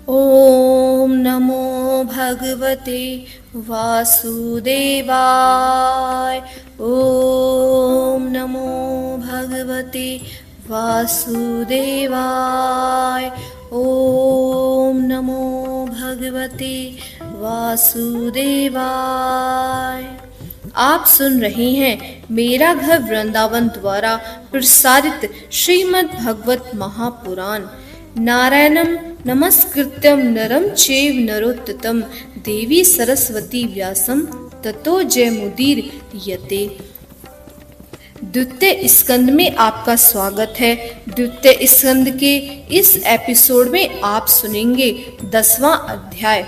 ॐ नमो भगवते वासुदेवाय। ॐ नमो भगवते वासुदेवाय। ॐ नमो भगवते वासुदेवाय। आप सुन रहे हैं मेरा घर वृंदावन द्वारा प्रसारित श्रीमद् भागवत महापुराण। नारायणं नमस्कृत्यं नरं चैव नरोत्तमं देवी सरस्वती व्यासं ततो जयमुदीरयते। द्वितीय स्कंद में आपका स्वागत है। द्वितीय स्कंद के इस एपिसोड में आप सुनेंगे 10वां अध्याय।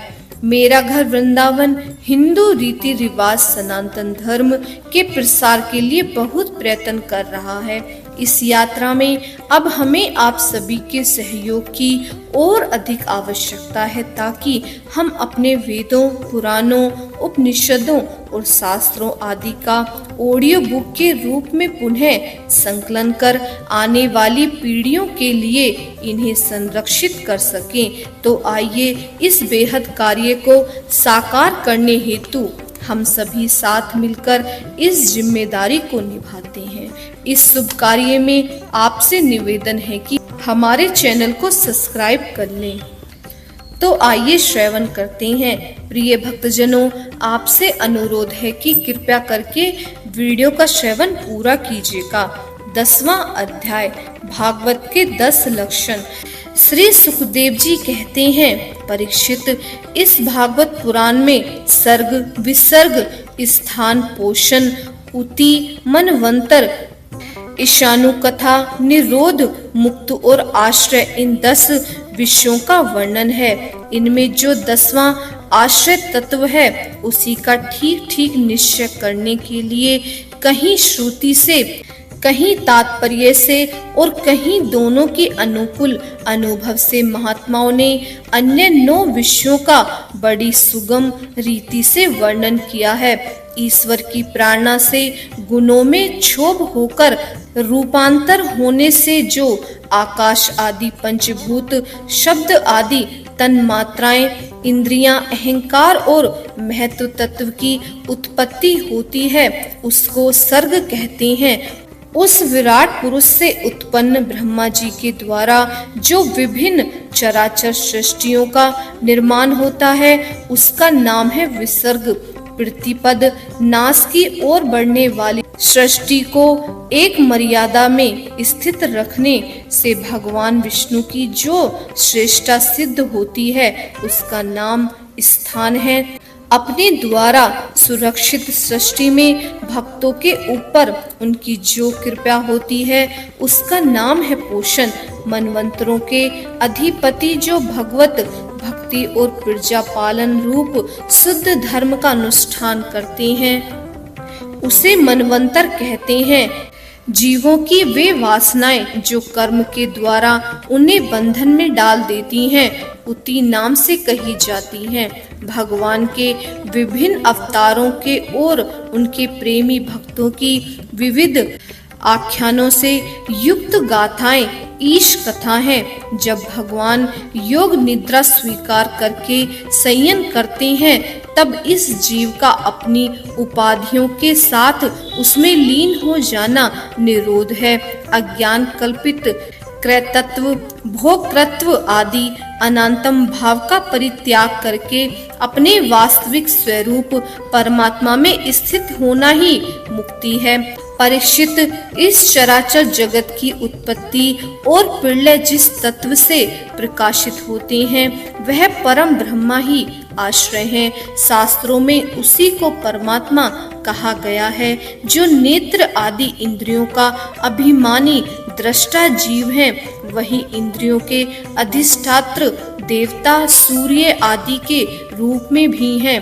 मेरा घर वृंदावन हिंदू रीति रिवाज सनातन धर्म के प्रसार के लिए बहुत प्रयत्न कर रहा है। इस यात्रा में अब हमें आप सभी के सहयोग की और अधिक आवश्यकता है ताकि हम अपने वेदों, पुराणों, उपनिषदों और शास्त्रों आदि का ऑडियो बुक के रूप में पुनः संकलन कर आने वाली पीढ़ियों के लिए इन्हें संरक्षित कर सकें। तो आइए इस बेहद कार्य को साकार करने हेतु हम सभी साथ मिलकर इस जिम्मेदारी को निभाते हैं। इस शुभ कार्य में आपसे निवेदन है कि हमारे चैनल को सब्सक्राइब कर लें। तो आइए श्रवण करते हैं। प्रिय भक्तजनों, आपसे अनुरोध है कि कृपया करके वीडियो का श्रवण पूरा कीजिएगा। 10वां अध्याय भागवत के 10 लक्षण। श्री सुखदेव जी कहते हैं, परीक्षित, इस भागवत पुराण में सर्ग, विसर्ग, स्थान, पोषण, उति, मनवंतर, ईशानु कथा, निरोध, मुक्त और आश्रय, इन 10 विषयों का वर्णन है। इनमें जो 10वां आश्रय तत्व है उसी का ठीक ठीक निश्चय करने के लिए कहीं श्रुति से, कहीं तात्पर्य से और कहीं दोनों के अनुकूल अनुभव से महात्माओं ने अन्य 9 विषयों का बड़ी सुगम रीति से वर्णन किया है। ईश्वर की प्रेरणा से गुणों में क्षोभ होकर रूपांतर होने से जो आकाश आदि पंचभूत, शब्द आदि तन्मात्राएं, इंद्रियां, अहंकार और महत्व तत्व की उत्पत्ति होती है उसको सर्ग कहते हैं। उस विराट पुरुष से उत्पन्न ब्रह्मा जी के द्वारा जो विभिन्न चराचर सृष्टियों का निर्माण होता है उसका नाम है विसर्ग। प्रतिपद नाश की ओर बढ़ने वाली सृष्टि को एक मर्यादा में स्थित रखने से भगवान विष्णु की जो श्रेष्ठता सिद्ध होती है उसका नाम स्थान है। अपने द्वारा सुरक्षित सृष्टि में भक्तों के ऊपर उनकी जो कृपा होती है उसका नाम है पोषण। मनवंतरों के अधिपति जो भगवत भक्ति और प्रजा पालन रूप शुद्ध धर्म का अनुष्ठान करते हैं उसे मनवंतर कहते हैं। जीवों की वे वासनाएं जो कर्म के द्वारा उन्हें बंधन में डाल देती हैं उति नाम से कही जाती हैं। भगवान के विभिन्न अवतारों के और उनके प्रेमी भक्तों की विविध आख्यानों से युक्त गाथाएं ईश कथा हैं। जब भगवान योग निद्रा स्वीकार करके संयम करते हैं तब इस जीव का अपनी उपाधियों के साथ उसमें लीन हो जाना निरोध है। अज्ञान कल्पित क्रयतत्व, भोक्तृत्व आदि अनंतम भाव का परित्याग करके अपने वास्तविक स्वरूप परमात्मा में स्थित होना ही मुक्ति है। परीक्षित, इस चराचर जगत की उत्पत्ति और प्रलय जिस तत्व से प्रकाशित होते हैं वह परम ब्रह्मा ही आश्रय है। शास्त्रों में उसी को परमात्मा कहा गया है जो नेत्र आदि इंद्रियों का अभिमानी दृष्टा जीव है। वही इंद्रियों के अधिष्ठात्र देवता सूर्य आदि के रूप में भी हैं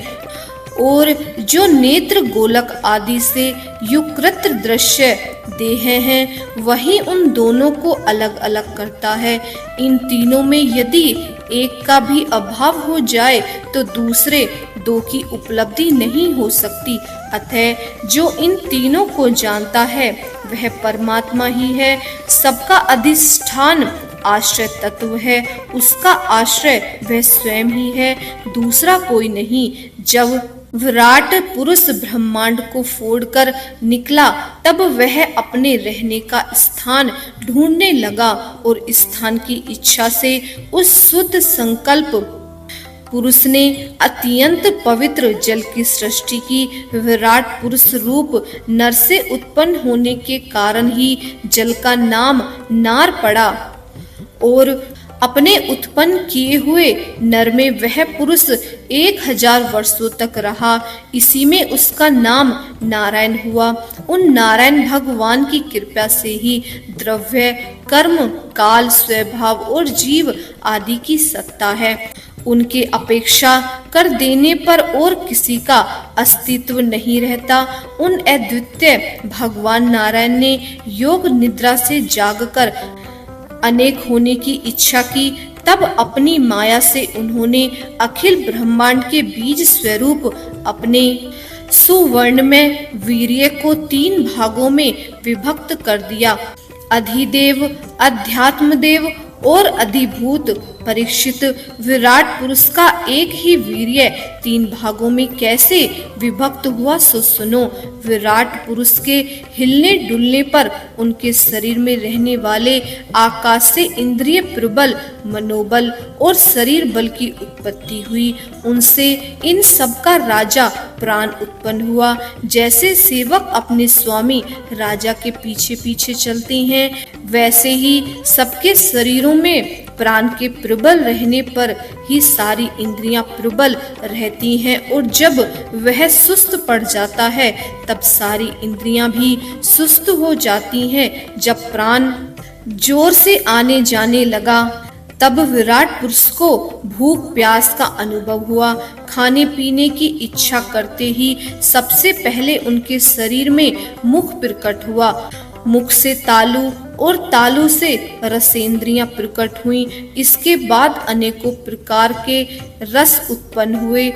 और जो नेत्र गोलक आदि से युकृत दृश्य देह हैं वही उन दोनों को अलग अलग करता है। इन तीनों में यदि एक का भी अभाव हो जाए तो दूसरे दो की उपलब्धि नहीं हो सकती। अतः जो इन तीनों को जानता है वह परमात्मा ही है। सबका अधिष्ठान आश्रय तत्व है, उसका आश्रय वह स्वयं ही है, दूसरा कोई नहीं। जब विराट पुरुष ब्रह्मांड को फोड़कर निकला तब वह अपने रहने का स्थान ढूंढने लगा और स्थान की इच्छा से उस शुद्ध संकल्प पुरुष ने अत्यंत पवित्र जल की सृष्टि की। विराट पुरुष रूप नर से उत्पन्न होने के कारण ही जल का नाम नार पड़ा और अपने उत्पन्न किए हुए नर में वह पुरुष 1000 वर्षों तक रहा। इसी में उसका नाम नारायण हुआ। उन नारायण भगवान की कृपा से ही द्रव्य, कर्म, काल, स्वभाव और जीव आदि की सत्ता है। उनके अपेक्षा कर देने पर और किसी का अस्तित्व नहीं रहता। उन अद्वितीय भगवान नारायण ने योग निद्रा से जागकर अनेक होने की इच्छा की। तब अपनी माया से उन्होंने अखिल ब्रह्मांड के बीज स्वरूप अपने सुवर्णमय वीर्य को 3 भागों में विभक्त कर दिया। अधिदेव, अध्यात्मदेव और अधिभूत। परीक्षित, विराट पुरुष का एक ही वीर्य 3 भागों में कैसे विभक्त हुआ सो सुनो। विराट पुरुष के हिलने डुलने पर उनके शरीर में रहने वाले आकाश से इंद्रिय प्रबल, मनोबल और शरीर बल की उत्पत्ति हुई। उनसे इन सब का राजा प्राण उत्पन्न हुआ। जैसे सेवक अपने स्वामी राजा के पीछे पीछे चलते हैं, वैसे ही सबके शरीरों में प्राण के प्रबल रहने पर ही सारी इंद्रियां प्रबल रहती हैं और जब वह सुस्त पड़ जाता है तब सारी इंद्रियां भी सुस्त हो जाती हैं। जब प्राण जोर से आने जाने लगा तब विराट पुरुष को भूख प्यास का अनुभव हुआ। खाने पीने की इच्छा करते ही सबसे पहले उनके शरीर में मुख प्रकट हुआ। मुख से तालु और तालु से रसेंद्रियां प्रकट हुई। इसके बाद अनेकों प्रकार के रस उत्पन्न हुए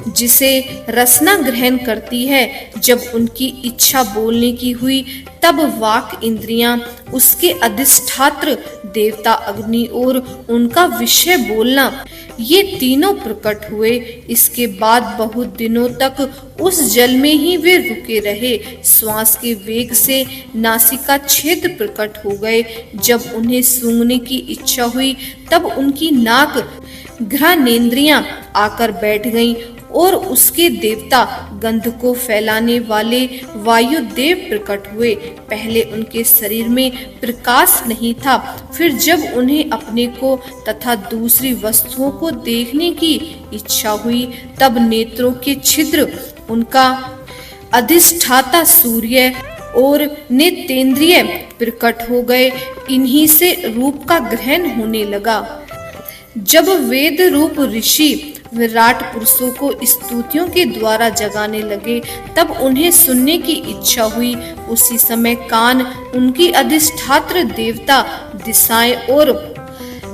जिसे रसना ग्रहण करती है। जब उनकी इच्छा बोलने की हुई तब वाक इंद्रियां, उसके अधिष्ठात्र देवता अग्नि और उनका विषय बोलना, ये तीनों प्रकट हुए। इसके बाद बहुत दिनों तक उस जल में ही वे रुके रहे। श्वास के वेग से नासिका छेद प्रकट हो गए। जब उन्हें सूंघने की इच्छा हुई तब उनकी नाक घ्राणेंद्रियां आकर बैठ गईं और उसके देवता गंध को फैलाने वाले वायु देव प्रकट हुए। पहले उनके शरीर में प्रकाश नहीं था, फिर जब उन्हें अपने को तथा दूसरी वस्तुओं को देखने की इच्छा हुई तब नेत्रों के छिद्र, उनका अधिष्ठाता सूर्य और नेत्रेंद्रिय प्रकट हो गए। इन्हीं से रूप का ग्रहण होने लगा। जब वेद रूप ऋषि विराट पुरुषों को स्तुतियों के द्वारा जगाने लगे तब उन्हें सुनने की इच्छा हुई। उसी समय कान, उनकी अधिष्ठात्र देवता, दिशाएं और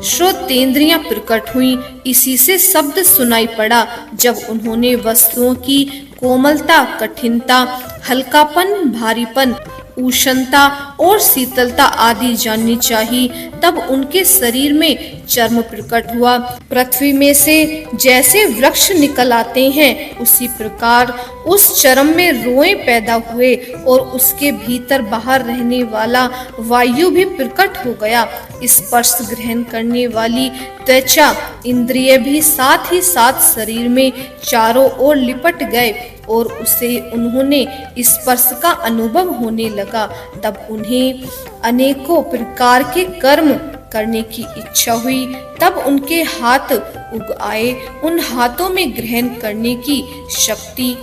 श्रोतेंद्रियां प्रकट हुई। इसी से शब्द सुनाई पड़ा। जब उन्होंने वस्तुओं की कोमलता, कठिनता, हल्कापन, भारीपन, उष्णता और शीतलता आदि जाननी चाहिए तब उनके शरीर में चर्म प्रकट हुआ। पृथ्वी में से जैसे वृक्ष निकल आते हैं उसी प्रकार उस चर्म में रोए पैदा हुए और उसके भीतर बाहर रहने वाला वायु भी प्रकट हो गया। स्पर्श ग्रहण करने वाली त्वचा इंद्रिय भी साथ ही साथ शरीर में चारों ओर लिपट गए और उसे उन्होंने स्पर्श का अनुभव होने लगा। तब उन्हें अनेकों प्रकार के कर्म करने की इच्छा हुई। तब उनके हाथ उग आए। उन हाथों में ग्रहण करने की शक्ति,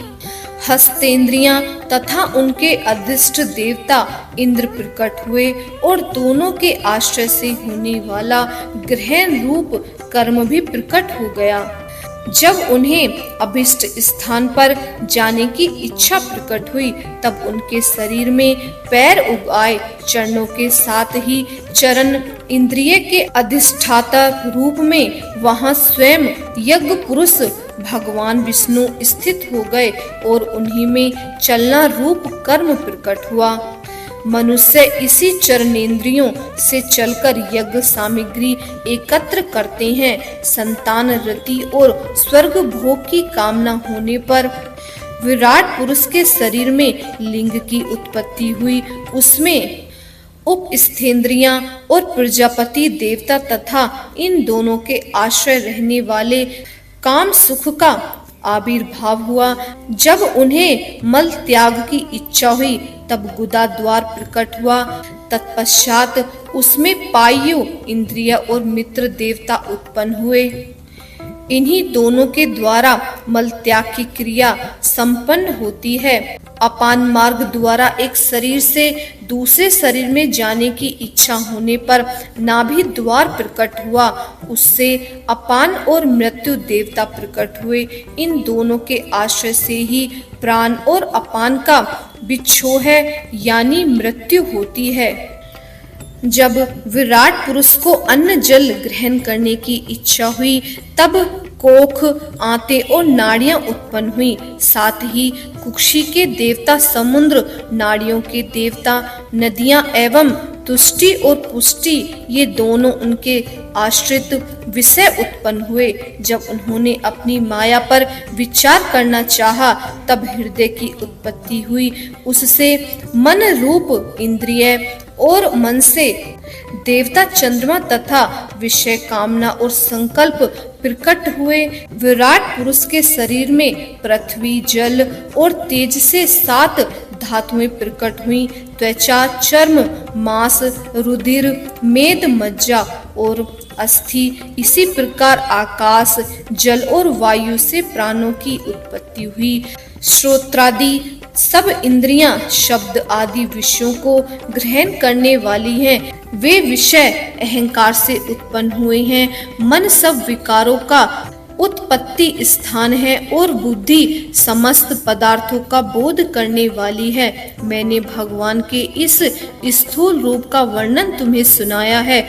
हस्तेंद्रियां तथा उनके अधिष्ठ देवता इंद्र प्रकट हुए और दोनों के आश्रय से होने वाला ग्रहण रूप कर्म भी प्रकट हो गया। जब उन्हें अभिष्ट स्थान पर जाने की इच्छा प्रकट हुई तब उनके शरीर में पैर उग आए। चरणों के साथ ही चरण इंद्रिय के अधिष्ठाता रूप में वहां स्वयं यज्ञ पुरुष भगवान विष्णु स्थित हो गए और उन्हीं में चलना रूप कर्म प्रकट हुआ। मनुष्य इसी चरनेंद्रियों से चलकर यज्ञ सामग्री एकत्र करते हैं। संतान रति और स्वर्ग भोग की कामना होने पर विराट पुरुष के शरीर में लिंग की उत्पत्ति हुई। उसमें उपस्थेंद्रियां और प्रजापति देवता तथा इन दोनों के आश्रय रहने वाले काम सुख का आविर्भाव हुआ। जब उन्हें मल त्याग की इच्छा हुई तब गुदा द्वार प्रकट हुआ। तत्पश्चात उसमें पायु इंद्रिय और मित्र देवता उत्पन्न हुए। इन्हीं दोनों के द्वारा मल त्याग की क्रिया संपन्न होती है। अपान मार्ग द्वारा एक शरीर से दूसरे शरीर में जाने की इच्छा होने पर नाभि द्वार प्रकट हुआ। उससे अपान और मृत्यु देवता प्रकट हुए। इन दोनों के आश्रय से ही प्राण और अपान का विच्छोह है यानी मृत्यु होती है। जब विराट पुरुष को अन्न जल ग्रहण करने की इच्छा हुई तब कोख, आंतें और नाड़ियां उत्पन्न हुई। साथ ही कुक्षी के देवता समुद्र, नाड़ियों के देवता नदियां एवं तुष्टि और पुष्टि ये दोनों उनके आश्रित विषय उत्पन्न हुए। जब उन्होंने अपनी माया पर विचार करना चाहा तब हृदय की उत्पत्ति हुई। उससे मन रूप इंद्रिय और मन से देवता चंद्रमा तथा विषय कामना और संकल्प प्रकट हुए। विराट पुरुष के शरीर में पृथ्वी, जल और तेज से 7 धातुएं प्रकट हुई। त्वचा, चर्म, मांस, रुधिर, मेद, मज्जा और अस्थि। इसी प्रकार आकाश, जल और वायु से प्राणों की उत्पत्ति हुई। श्रोत्रादि सब इंद्रियां शब्द आदि विषयों को ग्रहण करने वाली हैं। वे विषय अहंकार से उत्पन्न हुए हैं। मन सब विकारों का उत्पत्ति स्थान है और बुद्धि समस्त पदार्थों का बोध करने वाली है। मैंने भगवान के इस स्थूल रूप का वर्णन तुम्हें सुनाया है।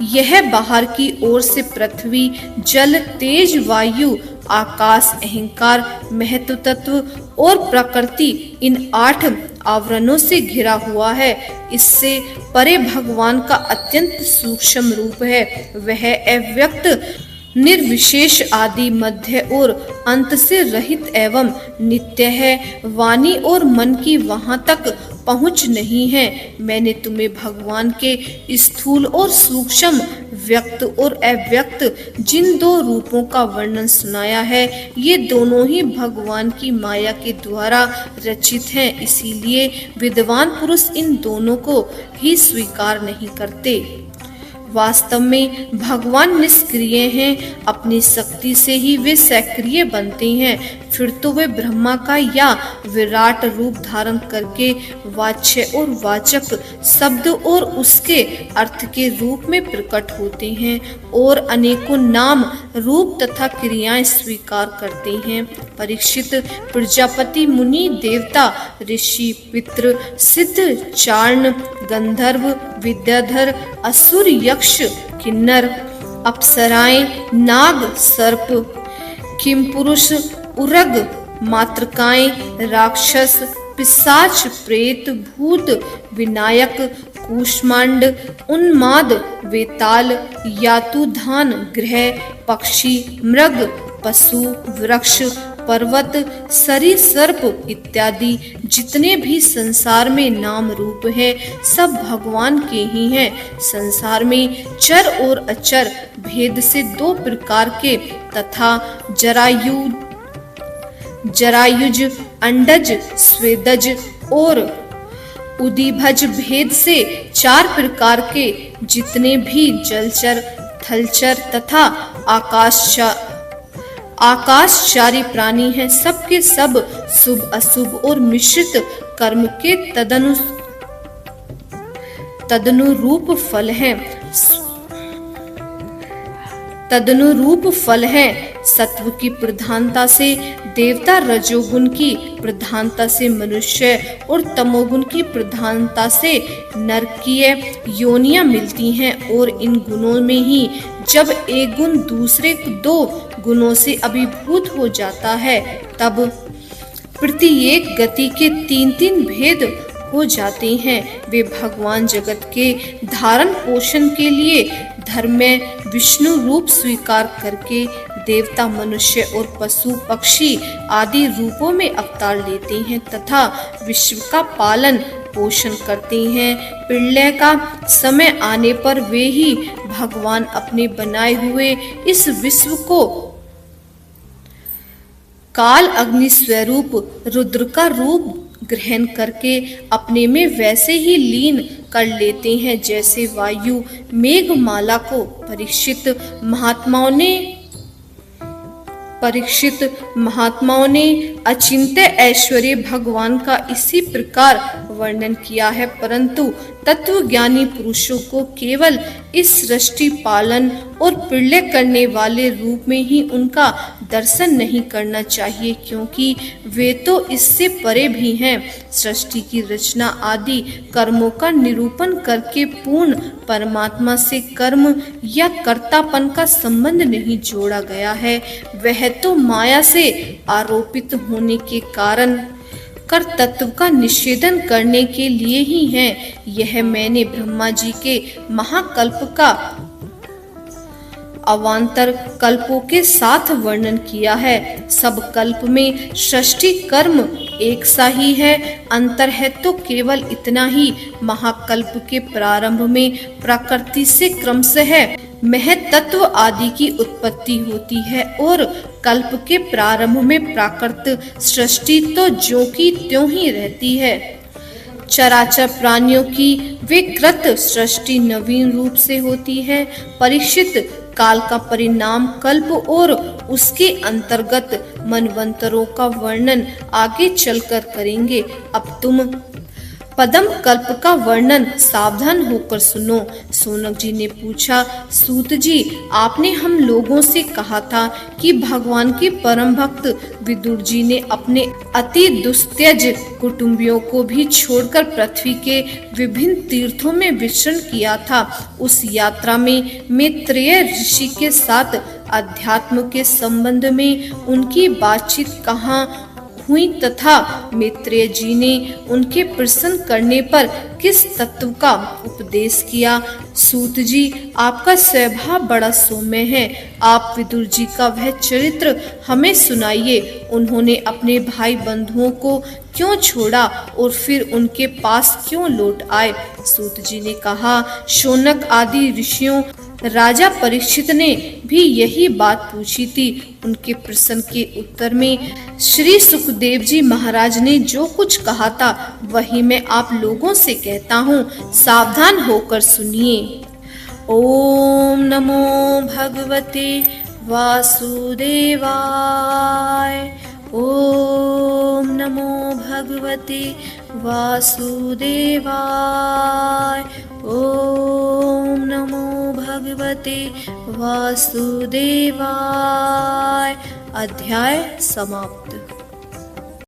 यह बाहर की ओर से पृथ्वी, जल, तेज, वायु, आकाश, अहंकार, महत्व तत्व और प्रकृति इन 8 आवरणों से घिरा हुआ है। इससे परे भगवान का अत्यंत सूक्ष्म रूप है। वह अव्यक्त, निर्विशेष, आदि, मध्य और अंत से रहित एवं नित्य है। वाणी और मन की वहां तक पहुंच नहीं है। मैंने तुम्हें भगवान के स्थूल और सूक्ष्म, व्यक्त और अव्यक्त जिन 2 रूपों का वर्णन सुनाया है, ये दोनों ही भगवान की माया के द्वारा रचित हैं। इसीलिए विद्वान पुरुष इन दोनों को ही स्वीकार नहीं करते। वास्तव में भगवान निष्क्रिय हैं। अपनी शक्ति से ही वे सक्रिय बनते हैं। फिर तो वे ब्रह्मा का या विराट रूप धारण करके वाच्य और वाचक शब्द और उसके अर्थ के रूप में प्रकट होते हैं और अनेकों नाम, रूप तथा क्रियाएं स्वीकार करते हैं। परीक्षित, प्रजापति, मुनि, देवता, ऋषि, पितृ, सिद्ध, चारण, गंधर्व, विद्याधर, असुर, यक्ष, किन्नर, अप्सराएं, नाग, सर्प, किमपुरुष, उरग, मातृकाएं, राक्षस, पिशाच, प्रेत, भूत, विनायक, कूष्मांड, उन्माद, वेताल, यातुधान, ग्रह, पक्षी, मृग, पशु, वृक्ष, पर्वत, सरीसर्प इत्यादि जितने भी संसार में नाम रूप है सब भगवान के ही हैं। संसार में चर और अचर भेद से 2 प्रकार के तथा जरायुज, अंडज, स्वेदज और उदिभज भेद से 4 प्रकार के जितने भी जलचर, थलचर तथा आकाशचारी प्राणी हैं, सब के सब शुभ अशुभ और मिश्रित कर्म के तदनुरूप फल हैं। सत्व की प्रधानता से देवता, रजोगुण की प्रधानता से मनुष्य और तमोगुण की प्रधानता से नरकीय योनियां मिलती हैं। और इन गुणों में ही जब एक गुण दूसरे 2 गुणों से अभिभूत हो जाता है तब प्रत्येक गति के 3-3 भेद हो जाते हैं। वे भगवान जगत के धारण पोषण के लिए धर्म में विष्णु रूप स्वीकार करके देवता, मनुष्य और पशु पक्षी आदि रूपों में अवतार लेते हैं तथा विश्व का पालन पोषण करते हैं। प्रलय का समय आने पर वे ही भगवान अपने बनाए हुए इस विश्व को काल अग्नि स्वरूप रुद्र का रूप ग्रहण करके अपने में वैसे ही लीन कर लेते हैं जैसे वायु मेघमाला को परीक्षित महात्माओं ने अचिंत्य ऐश्वर्य भगवान का इसी प्रकार वर्णन किया है। परंतु तत्वज्ञानी पुरुषों को केवल इस सृष्टि पालन और प्रलय करने वाले रूप में ही उनका दर्शन नहीं करना चाहिए, क्योंकि वे तो इससे परे भी हैं। सृष्टि की रचना आदि कर्मों का निरूपण करके पूर्ण परमात्मा से कर्म या कर्तापन का संबंध नहीं जोड़ा गया है। वह तो माया से आरोपित होने के कारण कर तत्व का निषेधन करने के लिए ही है। यह मैंने ब्रह्मा जी के महाकल्प का अवान्तर कल्पों के साथ वर्णन किया है। सब कल्प में सृष्टि कर्म एक सा ही है, अंतर है तो केवल इतना ही। महाकल्प के प्रारंभ में प्रकृति से क्रमशः महतत्व आदि की उत्पत्ति होती है और कल्प के प्रारंभ में प्राकृत सृष्टि तो ज्यों की त्यों ही रहती है। चराचर प्राणियों की विकृत सृष्टि नवीन रूप से होती है। परीक्षित, काल का परिणाम कल्प और उसके अंतर्गत मनवंतरों का वर्णन आगे चलकर करेंगे। अब तुम पदम कल्प का वर्णन सावधान होकर सुनो। सोनक जी ने पूछा, सूत जी, आपने हम लोगों से कहा था कि भगवान के परम भक्त विदुर जी ने अपने अति दुस्त्यज कुटुंबियों को भी छोड़कर पृथ्वी के विभिन्न तीर्थों में विचरण किया था। उस यात्रा में मैत्रेय ऋषि के साथ अध्यात्म के संबंध में उनकी बातचीत कहाँ हुई तथा मैत्रेय जी ने उनके प्रसन्न करने पर किस तत्व का उपदेश किया। सूत जी, आपका स्वभाव बड़ा सौम्य है, आप विदुर जी का वह चरित्र हमें सुनाइए। उन्होंने अपने भाई बंधुओं को क्यों छोड़ा और फिर उनके पास क्यों लौट आए। सूत जी ने कहा, शौनक आदि ऋषियों राजा परीक्षित ने भी यही बात पूछी थी। उनके प्रश्न के उत्तर में श्री सुखदेव जी महाराज ने जो कुछ कहा था वही मैं आप लोगों से कहता हूँ, सावधान होकर सुनिए। ओम नमो भगवते वासुदेवाय। ओम नमो भगवते वासुदेवाय। ओम नमो भगवते वासुदेवाय। अध्याय समाप्त।